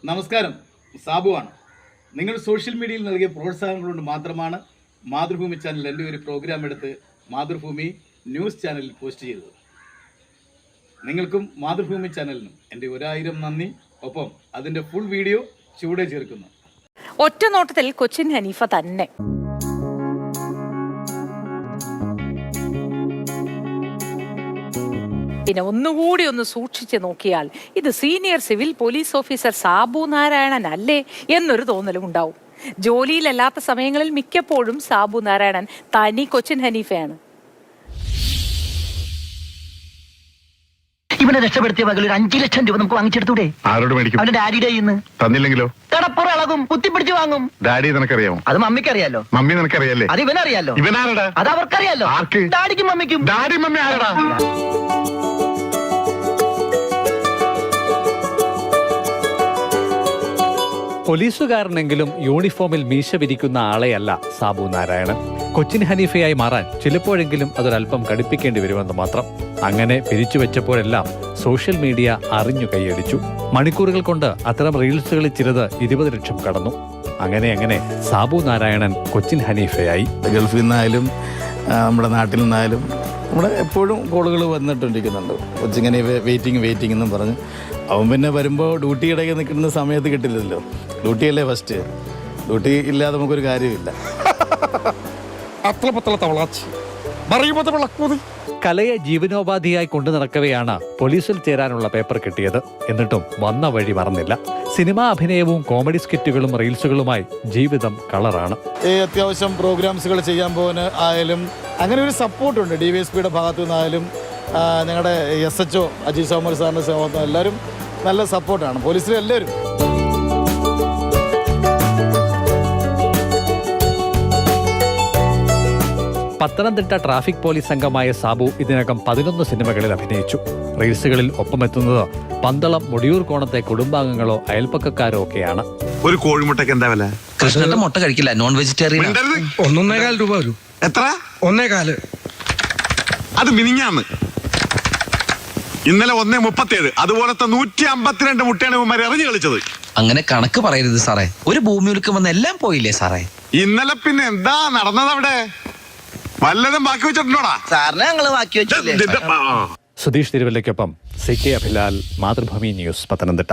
നമസ്കാരം, സാബുവാണ്. നിങ്ങൾ സോഷ്യൽ മീഡിയയിൽ നൽകിയ പ്രോത്സാഹനങ്ങൾ കൊണ്ട് മാത്രമാണ് മാതൃഭൂമി ചാനൽ എൻ്റെ ഒരു പ്രോഗ്രാം എടുത്ത് മാതൃഭൂമി ന്യൂസ് ചാനലിൽ പോസ്റ്റ് ചെയ്തത്. നിങ്ങൾക്കും മാതൃഭൂമി ചാനലിനും എൻ്റെ 1000 നന്ദി. ഒപ്പം അതിൻ്റെ ഫുൾ വീഡിയോ ചൂടെ ചേർക്കുന്നു. ഒറ്റ നോട്ടത്തിൽ കൊച്ചിൻ ഹനീഫ തന്നെ. പിന്നെ ഒന്നുകൂടി ഒന്ന് സൂക്ഷിച്ച് നോക്കിയാൽ ഇത് senior civil police officer Sabu Narayanan അല്ലേ എന്നൊരു തോന്നലും ഉണ്ടാവും. ജോലിയിലല്ലാത്ത സമയങ്ങളിൽ മിക്കപ്പോഴും സാബു നാരായണൻ തനി കൊച്ചിൻ ഹനീഫയാണ്. ഇവനെ രക്ഷപ്പെടുത്തിയ വകയിൽ 5 ലക്ഷം രൂപ നമുക്ക് വാങ്ങിച്ചെടുത്തൂടെ? ആരോട് മേടിക്കും? അവന്റെ ഡാഡിയുടെ ഇന്ന് തന്നില്ലെങ്കിലോ? കടപ്പുറ ഇളകും, കുത്തിപ്പിടിച്ച് വാങ്ങും. ഡാഡി നിനക്കറിയാമോ? അത് മമ്മിക്ക് അറിയാലോ. മമ്മി നിനക്കറിയാലേ? അത് ഇവനറിയാലോ. ഇവനാരടാ? അത് അവർക്കറിയാലോ. ആർക്ക്? ഡാഡിക്കും മമ്മിക്കും. ഡാഡി മമ്മി ആരടാ? പോലീസുകാരനെങ്കിലും യൂണിഫോമിൽ മീശ വിരിക്കുന്ന ആളെയല്ല സാബു നാരായണൻ. കൊച്ചിൻ ഹനീഫയായി മാറാൻ ചിലപ്പോഴെങ്കിലും അതൊരല്പം കടുപ്പിക്കേണ്ടി വരുമെന്ന് മാത്രം. അങ്ങനെ പിരിച്ചു വെച്ചപ്പോഴെല്ലാം സോഷ്യൽ മീഡിയ അറിഞ്ഞു കൈയടിച്ചു. മണിക്കൂറുകൾ കൊണ്ട് അത്തരം റീൽസുകളിൽ ചിലത് 20 ലക്ഷം കടന്നു. അങ്ങനെ സാബു നാരായണൻ കൊച്ചിൻ ഹനീഫയായി. ഗൾഫിൽ നിന്നായാലും നമ്മുടെ നാട്ടിൽ നിന്നായാലും നമ്മുടെ എപ്പോഴും കോളുകൾ വന്നിട്ടിരിക്കുന്നുണ്ട്. കൊച്ചിങ്ങനെ വെയിറ്റിംഗ് എന്നും പറഞ്ഞ്. അവൻ പിന്നെ വരുമ്പോൾ ഡ്യൂട്ടി ഇടയ്ക്ക് നിൽക്കുന്ന സമയത്ത് കിട്ടില്ലല്ലോ. ഡ്യൂട്ടിയല്ലേ ഫസ്റ്റ്. ഡ്യൂട്ടി ഇല്ലാതെ നമുക്കൊരു കാര്യമില്ല. കലയെ ജീവനോപാധിയായി കൊണ്ടു നടക്കവെയാണ് പോലീസിൽ ചേരാനുള്ള പേപ്പർ കിട്ടിയത്. എന്നിട്ടും വന്ന വഴി മറന്നില്ല. സിനിമാ അഭിനയവും കോമഡി സ്കിറ്റുകളും റീൽസുകളുമായി ജീവിതം കളറാണ്. അത്യാവശ്യം പ്രോഗ്രാംസുകൾ ചെയ്യാൻ പോകാൻ ആയാലും അങ്ങനെ ഒരു സപ്പോർട്ടുണ്ട്. DYSPയുടെ ഭാഗത്തു നിന്നായാലും ഞങ്ങളുടെ SHO അജി സോമർ സാറിൻ്റെ ഭാഗത്തു നിന്ന് എല്ലാവരും നല്ല സപ്പോർട്ടാണ്. പോലീസിലെ എല്ലാവരും. പത്തനംതിട്ട ട്രാഫിക് പോലീസ് അംഗമായ സാബു ഇതിനകം 11 സിനിമകളിൽ അഭിനയിച്ചു. റീൽസുകളിൽ ഒപ്പമെത്തുന്നത് പന്തളം മുടിയൂർ കോണത്തെ കുടുംബാംഗങ്ങളോ അയൽപ്പക്കക്കാരോ ഒക്കെയാണ്. ഒരു കോഴിമുട്ടയ്ക്ക് എന്താ വില? കൃഷ്ണന്റെ മുട്ട കഴിക്കില്ല, നോൺ വെജിറ്റേറിയൻ. 1.25 രൂപ വരും. എത്ര? 1.25. അത് മിനിഞ്ഞാന്ന്. ഇന്നലെ 1.37. അതുപോലത്തെ 152 മുട്ടയാണ് ഇവന്മാർ എറിഞ്ഞു കളിച്ചത്. അങ്ങനെ കണക്ക് പറയരുത് സാറേ. ഒരു ഭൂമി ഉൽക്കം വന്ന് എല്ലാം പോയില്ലേ സാറേ? ഇന്നലെ പിന്നെ എന്താ നടന്നത് അവിടെ? വല്ലതും ബാക്കി വെച്ചിട്ടുണ്ടോടാ? സാറിനെ ഞങ്ങള് ബാക്കി വെച്ചില്ലേ? സുധീഷ് തിരുവല്ലയ്ക്കൊപ്പം CK അഭിലാൽ, മാതൃഭൂമി ന്യൂസ്, പത്തനംതിട്ട.